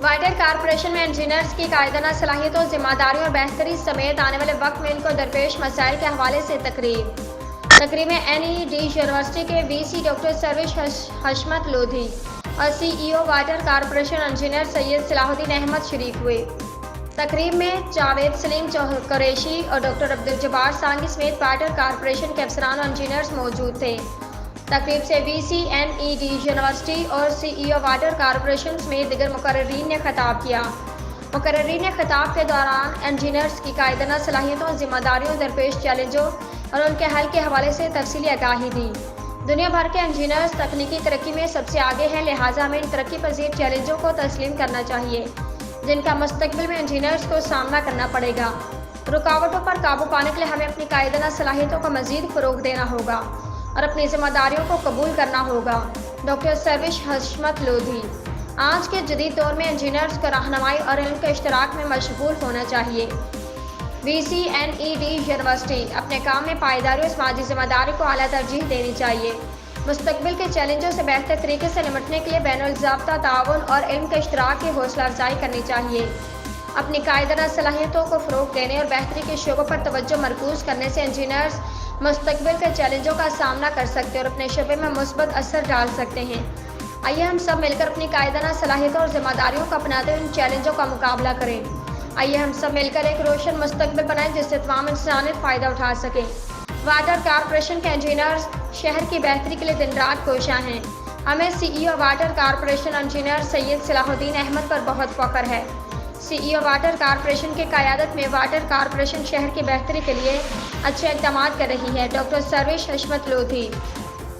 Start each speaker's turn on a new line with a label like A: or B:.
A: Water corporation में engineers की कायदाना सलाहियतों, जिम्मेदारियों और बेहतरी समेत आने वाले वक्त में इनको दरपेश मसाइल के हवाले से तकरीब में NED यूनिवर्सिटी के VC डॉक्टर सर्विस हशमत लोधी और CEO water corporation engineer Syed Salahuddin Ahmed शरीक हुए। तकरीब में जावेद सलीम कुरैशी और डॉक्टर अब्दुल जब्बार सांगी समेत वाटर कॉरपोरेशन के अफसरान और इंजीनियर्स मौजूद थे। तकरीब से VC NED यूनिवर्सिटी और CEO वाटर कॉरपोरेशन समेत दीगर मुकर्ररीन ने खिताब किया। मुकर्ररीन ने खिताब के दौरान इंजीनियर्स की कायदाना सलाहियतों, जिम्मेदारियों, दरपेश चैलेंजों और उनके हल के हवाले से तफसीली आगाही दी। दुनिया भर के इंजीनियर्स तकनीकी तरक्की में सबसे आगे हैं, लिहाजा हमें इन तरक्की पजीर चैलेंजों को तस्लीम करना चाहिए जिनका मुस्तकबिल में इंजीनियर्स को सामना करना पड़ेगा। रुकावटों पर काबू पाने के लिए हमें अपनी कायदाना सलाहियतों को मज़ीद फ़रोग़ देना होगा और अपनी जिम्मेदारियों को कबूल करना होगा। डॉक्टर सर्विस हशमत लोधी। आज के जदीद दौर में इंजीनियर्स को रहनुमाई और इल्म के इश्तराक में मशगूल होना चाहिए। VC NED यूनिवर्सिटी अपने काम में पायदारी और समाजी जिम्मेदारी को आला तरजीह देनी चाहिए। मुस्तकबिल के चैलेंजों से बेहतर तरीके से निपटने के लिए बैनुल-ज़ाब्ता ताउन और इल्म के इश्तराक की हौसला अफजाई करनी चाहिए। अपनी कायदाना सलाहियतों को फ़रोग़ देने और बेहतरी के शोबों पर तवज्जो मरकूज़ करने से इंजीनियर्स मुस्तकबिल के चैलेंजों का सामना कर सकते हैं और अपने शोबे में मुस्बत असर डाल सकते हैं। आइए हम सब मिलकर अपनी कायदाना सलाहियतों और जिम्मेदारियों को अपनाते हुए इन चैलेंजों का मुकाबला करें। आइए हम सब मिलकर एक रोशन मुस्तकबिल बनाएं जिससे तमाम इंसान फ़ायदा उठा सकें। वाटर कॉरपोरेशन के इंजीनियर्स शहर की बेहतरी के लिए दिन रात कोशां हैं। हमें CEO water corporation engineer Syed Salahuddin Ahmed पर बहुत फ़ख्र है। CEO वाटर कॉरपोरेशन की क़यादत में वाटर कॉरपोरेशन शहर की बेहतरी के लिए अच्छे इक़दाम कर रही है। डॉक्टर सर्विस हशमत लोधी।